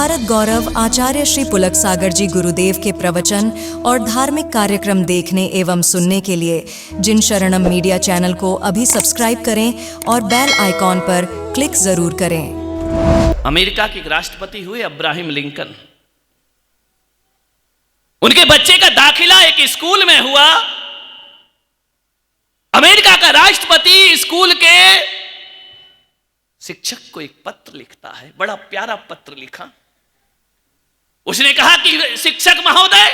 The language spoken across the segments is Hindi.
भारत गौरव आचार्य श्री पुलक सागर जी गुरुदेव के प्रवचन और धार्मिक कार्यक्रम देखने एवं सुनने के लिए जिन शरणम मीडिया चैनल को अभी सब्सक्राइब करें और बेल आइकॉन पर क्लिक जरूर करें। अमेरिका के राष्ट्रपति हुए अब्राहम लिंकन। उनके बच्चे का दाखिला एक स्कूल में हुआ। अमेरिका का राष्ट्रपति स्कूल के शिक्षक को एक पत्र लिखता है, बड़ा प्यारा पत्र लिखा। उसने कहा कि शिक्षक महोदय,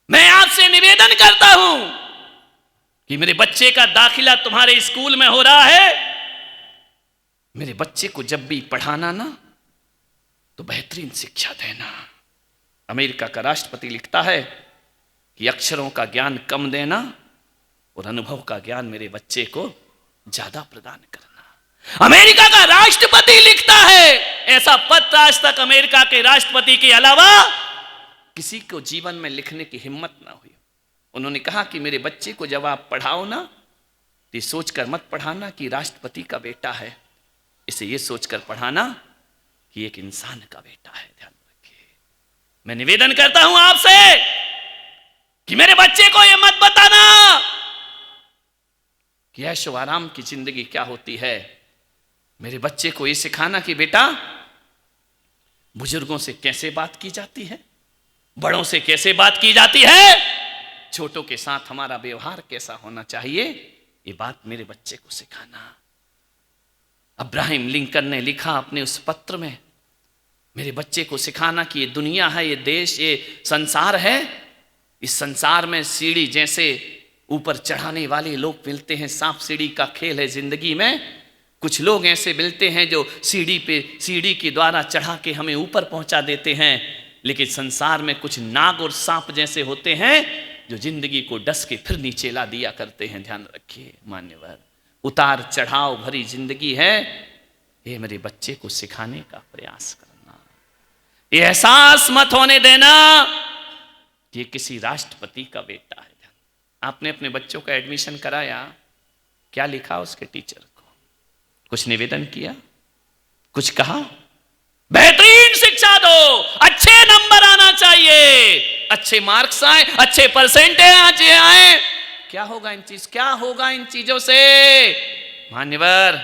मैं आपसे निवेदन करता हूं कि मेरे बच्चे का दाखिला तुम्हारे स्कूल में हो रहा है। मेरे बच्चे को जब भी पढ़ाना ना तो बेहतरीन शिक्षा देना। अमेरिका का राष्ट्रपति लिखता है कि अक्षरों का ज्ञान कम देना और अनुभव का ज्ञान मेरे बच्चे को ज्यादा प्रदान करना। अमेरिका का राष्ट्रपति लिखता है ऐसा पत्र। आज तक अमेरिका के राष्ट्रपति के अलावा किसी को जीवन में लिखने की हिम्मत ना हुई। उन्होंने कहा कि मेरे बच्चे को जब आप पढ़ाओ ना तो सोचकर मत पढ़ाना कि राष्ट्रपति का बेटा है, इसे ये सोचकर पढ़ाना कि एक इंसान का बेटा है। ध्यान रखिए, मैं निवेदन करता हूं आपसे कि मेरे बच्चे को यह मत बताना कि ऐशो आराम की जिंदगी क्या होती है। मेरे बच्चे को यह सिखाना कि बेटा बुजुर्गों से कैसे बात की जाती है, बड़ों से कैसे बात की जाती है, छोटों के साथ हमारा व्यवहार कैसा होना चाहिए, ये बात मेरे बच्चे को सिखाना। अब्राहम लिंकन ने लिखा अपने उस पत्र में, मेरे बच्चे को सिखाना कि ये दुनिया है, ये देश, ये संसार है। इस संसार में सीढ़ी जैसे ऊपर चढ़ाने वाले लोग मिलते हैं, सांप सीढ़ी का खेल है जिंदगी में। कुछ लोग ऐसे मिलते हैं जो सीढ़ी के द्वारा चढ़ा के हमें ऊपर पहुंचा देते हैं, लेकिन संसार में कुछ नाग और सांप जैसे होते हैं जो जिंदगी को डस के फिर नीचे ला दिया करते हैं। ध्यान रखिए मान्यवर, उतार चढ़ाव भरी जिंदगी है। ये मेरे बच्चे को सिखाने का प्रयास करना, ये एहसास मत होने देना कि ये किसी राष्ट्रपति का बेटा है। आपने अपने बच्चों का एडमिशन कराया, क्या लिखा उसके टीचर को? कुछ निवेदन किया, कुछ कहा? बेहतरीन शिक्षा दो, अच्छे नंबर आना चाहिए, अच्छे मार्क्स आए, अच्छे परसेंटेज आए। क्या होगा इन चीजों से? मान्यवर,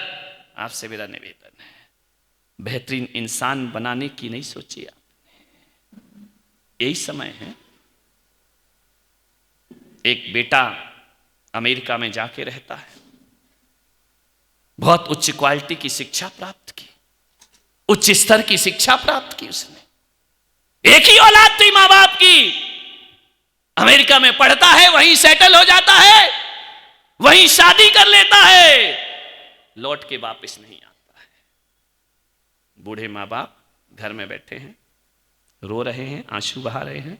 आपसे मेरा निवेदन है, बेहतरीन इंसान बनाने की नहीं सोची आपने। यही समय है। एक बेटा अमेरिका में जाके रहता है, बहुत उच्च क्वालिटी की शिक्षा प्राप्त की, उच्च स्तर की शिक्षा प्राप्त की उसने। एक ही औलाद थी मां बाप की। अमेरिका में पढ़ता है, वहीं सेटल हो जाता है, वहीं शादी कर लेता है, लौट के वापस नहीं आता है। बूढ़े मां बाप घर में बैठे हैं, रो रहे हैं, आंसू बहा रहे हैं।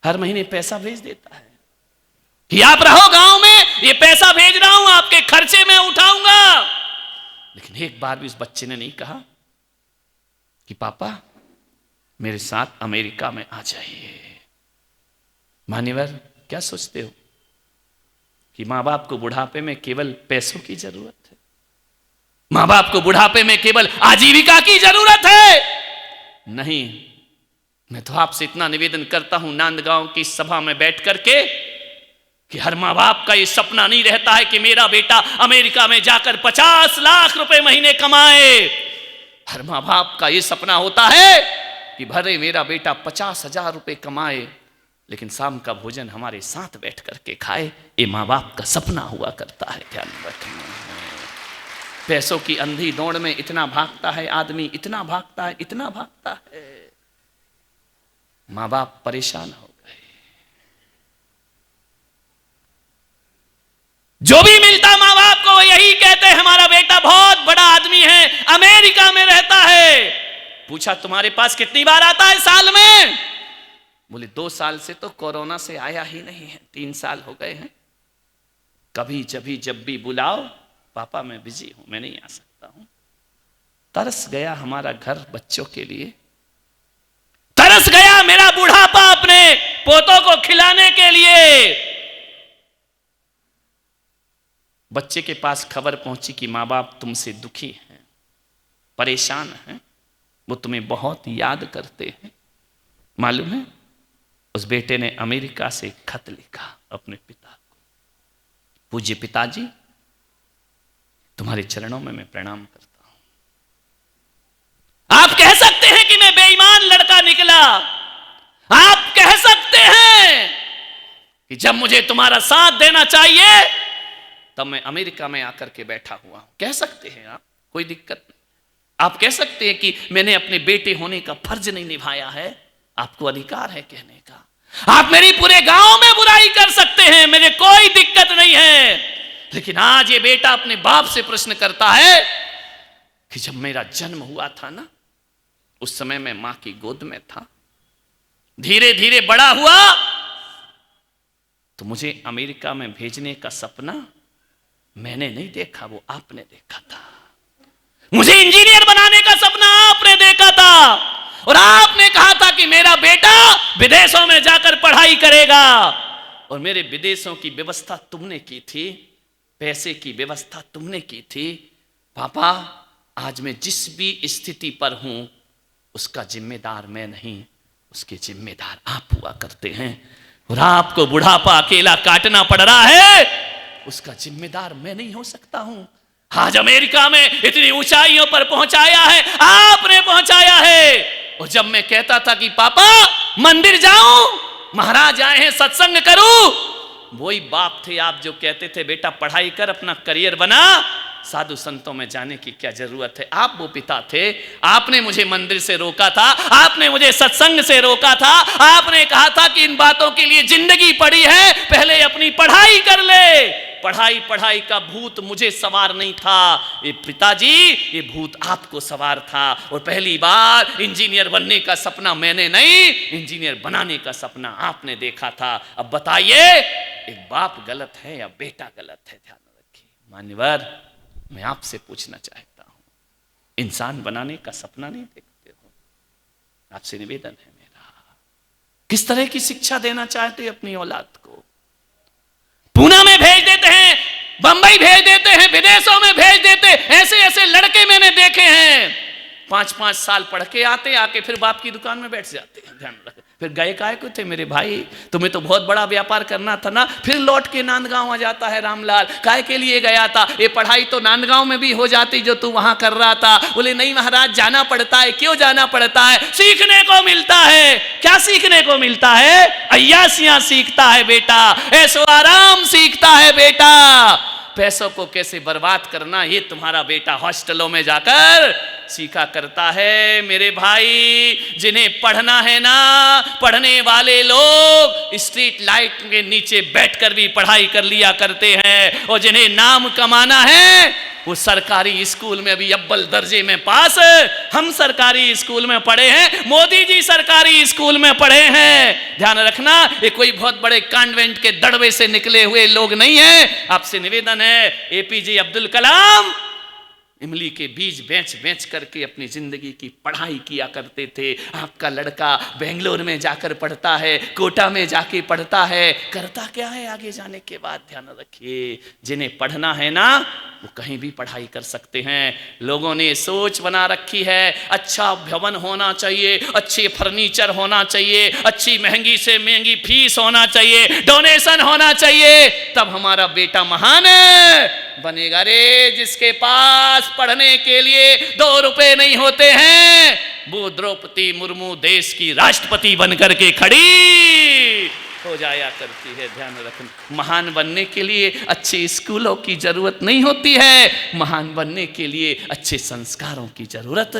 हर महीने पैसा भेज देता है कि आप रहो गांव में, ये पैसा भेज रहा हूं, आपके खर्चे में उठाऊंगा। लेकिन एक बार भी उस बच्चे ने नहीं कहा कि पापा मेरे साथ अमेरिका में आ जाइए। मान्यवर, क्या सोचते हो कि मां बाप को बुढ़ापे में केवल पैसों की जरूरत है? मां बाप को बुढ़ापे में केवल आजीविका की जरूरत है? नहीं। मैं तो आपसे इतना निवेदन करता हूं नांदगांव की सभा में बैठ करके कि हर मां बाप का ये सपना नहीं रहता है कि मेरा बेटा अमेरिका में जाकर 50 लाख रुपए महीने कमाए। हर मां बाप का ये सपना होता है कि भले मेरा बेटा 50,000 रुपए कमाए, लेकिन शाम का भोजन हमारे साथ बैठ करके खाए। ये मां बाप का सपना हुआ करता है। ध्यान रखना। पैसों की अंधी दौड़ में इतना भागता है आदमी, इतना भागता है, मां बाप परेशान हो। जो भी मिलता मां बाप को यही कहते हैं, हमारा बेटा बहुत बड़ा आदमी है, अमेरिका में रहता है। पूछा तुम्हारे पास कितनी बार आता है साल में? बोले 2 साल से तो कोरोना से आया ही नहीं है, 3 साल हो गए हैं। कभी जब भी बुलाओ, पापा मैं बिजी हूं, मैं नहीं आ सकता हूं। तरस गया हमारा घर बच्चों के लिए, तरस गया मेरा बुढ़ापा अपने पोतों को खिलाने के लिए। बच्चे के पास खबर पहुंची कि मां बाप तुमसे दुखी हैं, परेशान हैं, वो तुम्हें बहुत याद करते हैं। मालूम है, उस बेटे ने अमेरिका से खत लिखा अपने पिता को, पूज्य पिताजी, तुम्हारे चरणों में मैं प्रणाम करता हूं। आप कह सकते हैं कि मैं बेईमान लड़का निकला, आप कह सकते हैं कि जब मुझे तुम्हारा साथ देना चाहिए तब मैं अमेरिका में आकर के बैठा हुआ हूं। कह सकते हैं आप, कोई दिक्कत नहीं। आप कह सकते हैं कि मैंने अपने बेटे होने का फर्ज नहीं निभाया है, आपको अधिकार है कहने का। आप मेरी पूरे गांव में बुराई कर सकते हैं, मुझे कोई दिक्कत नहीं है। लेकिन आज ये बेटा अपने बाप से प्रश्न करता है कि जब मेरा जन्म हुआ था ना, उस समय मैं मां की गोद में था, धीरे धीरे बड़ा हुआ तो मुझे अमेरिका में भेजने का सपना मैंने नहीं देखा, वो आपने देखा था। मुझे इंजीनियर बनाने का सपना आपने देखा था और आपने कहा था कि मेरा बेटा विदेशों में जाकर पढ़ाई करेगा, और मेरे विदेशों की व्यवस्था तुमने की थी, पैसे की व्यवस्था तुमने की थी। पापा, आज मैं जिस भी स्थिति पर हूं उसका जिम्मेदार मैं नहीं, उसके जिम्मेदार आप हुआ करते हैं। और आपको बुढ़ापा अकेला काटना पड़ रहा है, उसका जिम्मेदार मैं नहीं हो सकता हूं। आज अमेरिका में इतनी ऊंचाइयों पर पहुंचाया है, आपने पहुंचाया है। और जब मैं कहता था कि पापा मंदिर जाऊं, महाराज आए हैं सत्संग करूं, वही बाप थे आप जो कहते थे बेटा पढ़ाई कर, अपना करियर बना, साधु संतों में जाने की क्या जरूरत है। आप वो पिता थे, आपने मुझे मंदिर से रोका था, आपने मुझे सत्संग से रोका था, आपने कहा था कि इन बातों के लिए जिंदगी पड़ी है, पहले अपनी पढ़ाई कर ले। पढ़ाई पढ़ाई का भूत मुझे सवार नहीं था, ये पिताजी, ये भूत आपको सवार था। और पहली बार इंजीनियर बनने का सपना मैंने नहीं, इंजीनियर बनाने का सपना आपने देखा था। अब बताइए, एक बाप गलत है या बेटा गलत है? ध्यान रखिए मान्यवर, मैं आपसे पूछना चाहता हूं, इंसान बनाने का सपना नहीं देखते हो? आपसे निवेदन है मेरा, किस तरह की शिक्षा देना चाहते अपनी औलाद को? पूना में भेज देते हैं, बंबई भेज देते हैं, विदेशों में भेज देते हैं। ऐसे ऐसे लड़के मैंने देखे हैं, 5-5 साल पढ़ के आके फिर बाप की दुकान में बैठ जाते हैं। ध्यान रखें, फिर गए काहे को थे मेरे भाई? तुम्हें तो बहुत बड़ा व्यापार करना था ना। फिर लौट के नांदगांव आ जाता है रामलाल, काहे के लिए गया था? ये पढ़ाई तो नांदगांव में भी हो जाती जो तू वहां कर रहा था। बोले नहीं महाराज, जाना पड़ता है। क्यों जाना पड़ता है? सीखने को मिलता है। क्या सीखने को मिलता है? अय्यासियां सीखता है बेटा, ऐसो आराम सीखता है बेटा, पैसों को कैसे बर्बाद करना ये तुम्हारा बेटा हॉस्टलों में जाकर सीखा करता है। मेरे भाई, जिन्हें पढ़ना है ना, पढ़ने वाले लोग स्ट्रीट लाइट के नीचे बैठकर भी पढ़ाई कर लिया करते हैं। और जिन्हें नाम कमाना है वो सरकारी स्कूल में अभी अव्वल दर्जे में पास। हम सरकारी स्कूल में पढ़े हैं, मोदी जी सरकारी स्कूल में पढ़े हैं। ध्यान रखना, ये कोई बहुत बड़े कॉन्वेंट के दड़बे से निकले हुए लोग नहीं हैं। आपसे निवेदन है, एपीजे अब्दुल कलाम इमली के बीज बेच बेच करके अपनी जिंदगी की पढ़ाई किया करते थे। आपका लड़का बेंगलोर में जाकर पढ़ता है, कोटा में जाके पढ़ता है, करता क्या है आगे जाने के बाद? ध्यान रखिए, जिन्हें पढ़ना है ना वो कहीं भी पढ़ाई कर सकते हैं। लोगों ने सोच बना रखी है, अच्छा भवन होना चाहिए, अच्छे फर्नीचर होना चाहिए, अच्छी महंगी से महंगी फीस होना चाहिए, डोनेशन होना चाहिए, तब हमारा बेटा महान बनेगा। रे जिसके पास पढ़ने के लिए 2 रुपए नहीं होते हैं, वो द्रौपदी मुर्मू देश की राष्ट्रपति बनकर के खड़ी हो जाया करती है। ध्यान रखना, महान बनने के लिए अच्छे स्कूलों की जरूरत नहीं होती है, महान बनने के लिए अच्छे संस्कारों की जरूरत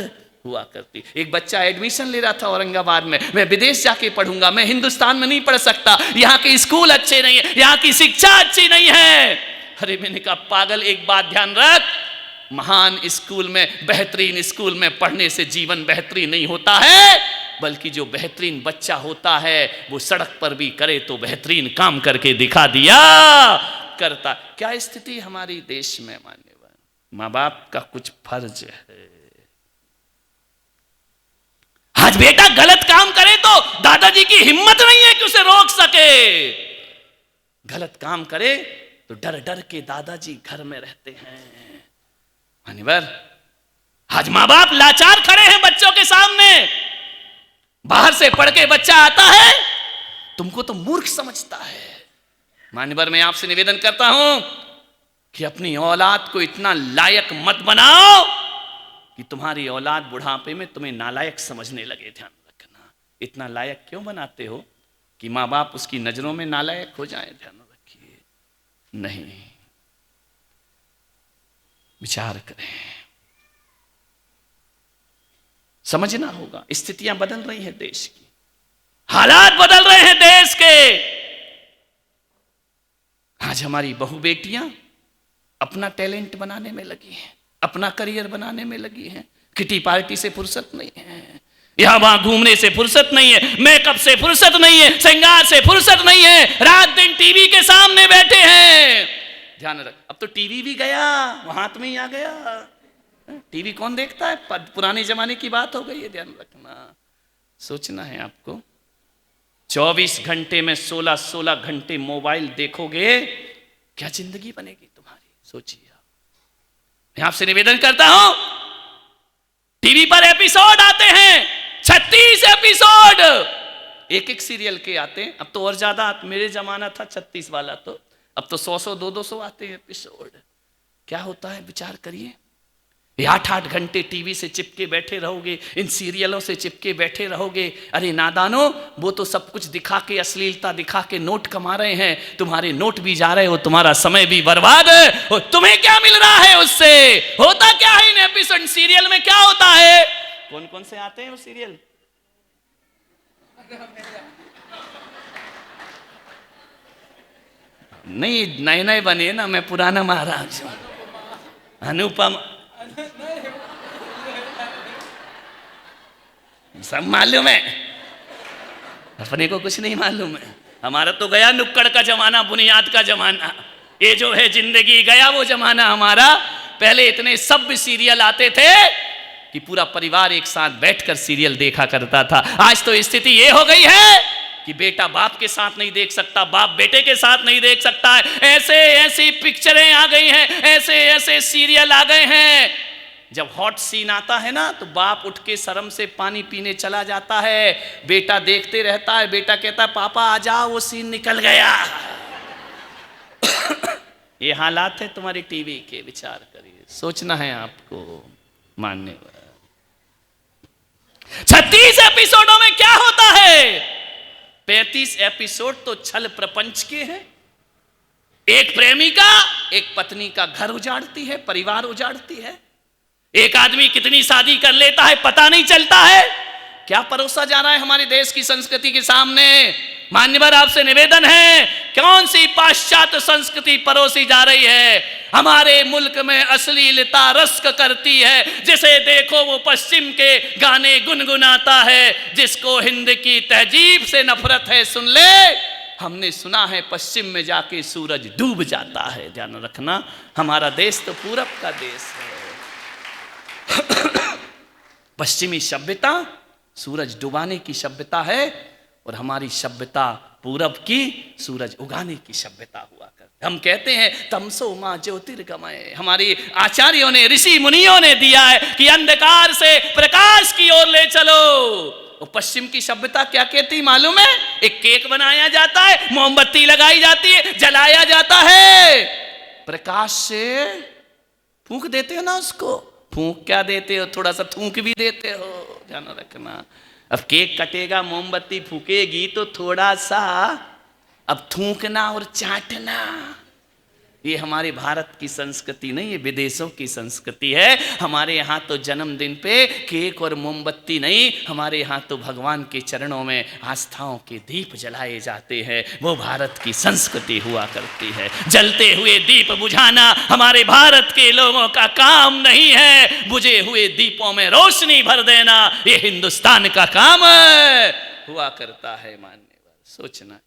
हुआ करती। एक बच्चा एडमिशन ले रहा था औरंगाबाद में, मैं विदेश जाके पढ़ूंगा, मैं हिंदुस्तान में नहीं पढ़ सकता, यहाँ के स्कूल अच्छे नहीं है, यहाँ की शिक्षा अच्छी नहीं है। अरे मैंने कहा पागल, एक बात ध्यान रख, महान स्कूल में, बेहतरीन स्कूल में पढ़ने से जीवन बेहतरीन नहीं होता है, बल्कि जो बेहतरीन बच्चा होता है वो सड़क पर भी करे तो बेहतरीन काम करके दिखा दिया करता। क्या स्थिति हमारी देश में? मान्यवर, माँ बाप का कुछ फर्ज है। आज बेटा गलत काम करे तो दादाजी की हिम्मत नहीं है कि उसे रोक सके। गलत काम करे तो डर डर के दादाजी घर में रहते हैं। मान्यवर, आज मां बाप लाचार खड़े हैं बच्चों के सामने। बाहर से पढ़ के बच्चा आता है, तुमको तो मूर्ख समझता है। मान्यवर, मैं आपसे निवेदन करता हूं कि अपनी औलाद को इतना लायक मत बनाओ कि तुम्हारी औलाद बुढ़ापे में तुम्हें नालायक समझने लगे। ध्यान रखना, इतना लायक क्यों बनाते हो कि मां बाप उसकी नजरों में नालायक हो जाए। ध्यान रखिए, नहीं, विचार करें, समझना होगा। स्थितियां बदल रही हैं देश की, हालात बदल रहे हैं देश के। आज हमारी बहू बेटियां अपना टैलेंट बनाने में लगी हैं, अपना करियर बनाने में लगी हैं। किटी पार्टी से फुर्सत नहीं है, यहां वहां घूमने से फुर्सत नहीं है, मेकअप से फुर्सत नहीं है, श्रृंगार से फुर्सत नहीं है, रात दिन टीवी के सामने बैठे हैं। ध्यान रख, अब तो टीवी भी गया, वो हाथ में ही आ गया। टीवी कौन देखता है, पुराने जमाने की बात हो गई है। ध्यान रखना, सोचना है आपको। 24 घंटे में 16 घंटे मोबाइल देखोगे, क्या जिंदगी बनेगी तुम्हारी, सोचिए। मैं आपसे निवेदन करता हूं, टीवी पर एपिसोड आते हैं, 36 एपिसोड एक एक सीरियल के आते हैं। अब तो और ज्यादा, मेरे जमाना था 36 वाला, तो अब तो 100 200 आते हैं एपिसोड। क्या होता है विचार करिए। 8 घंटे टीवी से चिपके बैठे रहोगे, इन सीरियलों से चिपके बैठे रहोगे। अरे नादानो, वो तो सब कुछ दिखा के, अश्लीलता दिखा के नोट कमा रहे हैं। तुम्हारे नोट भी जा रहे हो, तुम्हारा समय भी बर्बाद है। और तुम्हें क्या मिल रहा है उससे? होता क्या है इन एपिसोड सीरियल में, क्या होता है? कौन कौन से आते हैं वो सीरियल? नहीं, नए नए बने ना, मैं पुराना महाराज हूं। अनुपम, सब मालूम है, अपने को कुछ नहीं मालूम है। हमारा तो गया नुक्कड़ का जमाना, बुनियाद का जमाना। ये जो है जिंदगी, गया वो जमाना हमारा। पहले इतने सभ्य सीरियल आते थे कि पूरा परिवार एक साथ बैठकर सीरियल देखा करता था। आज तो स्थिति ये हो गई है कि बेटा बाप के साथ नहीं देख सकता, बाप बेटे के साथ नहीं देख सकता है। ऐसे ऐसी पिक्चरें आ गई हैं, ऐसे ऐसे सीरियल आ गए हैं। जब हॉट सीन आता है ना, तो बाप उठ के शर्म से पानी पीने चला जाता है। बेटा देखते रहता है, बेटा कहता है पापा आ जाओ, वो सीन निकल गया। ये हालात है तुम्हारी टीवी के, विचार करिए, सोचना है आपको। मानने 36 एपिसोडों में क्या होता है? 35 एपिसोड तो छल प्रपंच के हैं। एक प्रेमिका एक पत्नी का घर उजाड़ती है, परिवार उजाड़ती है। एक आदमी कितनी शादी कर लेता है पता नहीं चलता है। क्या परोसा जा रहा है हमारे देश की संस्कृति के सामने? मान्यवर, आपसे निवेदन है, कौन सी पाश्चात्य संस्कृति परोसी जा रही है? हमारे मुल्क में अश्लीलता रस्क करती है। जिसे देखो वो पश्चिम के गाने गुनगुनाता है। जिसको हिंद की तहजीब से नफरत है, सुन ले, हमने सुना है पश्चिम में जाके सूरज डूब जाता है। ध्यान रखना, हमारा देश तो पूरब का देश है। पश्चिमी सभ्यता सूरज डुबाने की सभ्यता है, और हमारी सभ्यता पूरब की सूरज उगाने की सभ्यता हुआ करती। हम कहते हैं तमसो मां ज्योतिर्गमय। हमारी आचार्यों ने, ऋषि मुनियों ने दिया है कि अंधकार से प्रकाश की ओर ले चलो। और पश्चिम की सभ्यता क्या कहती मालूम है? एक केक बनाया जाता है, मोमबत्ती लगाई जाती है, जलाया जाता है, प्रकाश से फूंक देते हो ना उसको। फूंक क्या देते हो, थोड़ा सा थूक भी देते हो। ध्यान रखना, अब केक कटेगा, मोमबत्ती फूकेगी तो थोड़ा सा अब थूकना और चाटना, ये हमारे भारत की संस्कृति नहीं, ये विदेशों की संस्कृति है। हमारे यहाँ तो जन्मदिन पे केक और मोमबत्ती नहीं, हमारे यहाँ तो भगवान के चरणों में आस्थाओं के दीप जलाए जाते हैं। वो भारत की संस्कृति हुआ करती है। जलते हुए दीप बुझाना हमारे भारत के लोगों का काम नहीं है। बुझे हुए दीपों में रोशनी भर देना ये हिंदुस्तान का काम हुआ करता है। मान्यवर, सोचना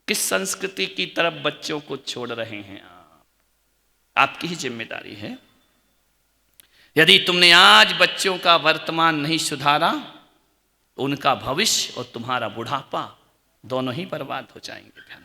किस संस्कृति की तरफ बच्चों को छोड़ रहे हैं आप? आपकी ही जिम्मेदारी है। यदि तुमने आज बच्चों का वर्तमान नहीं सुधारा, उनका भविष्य और तुम्हारा बुढ़ापा दोनों ही बर्बाद हो जाएंगे। ध्यान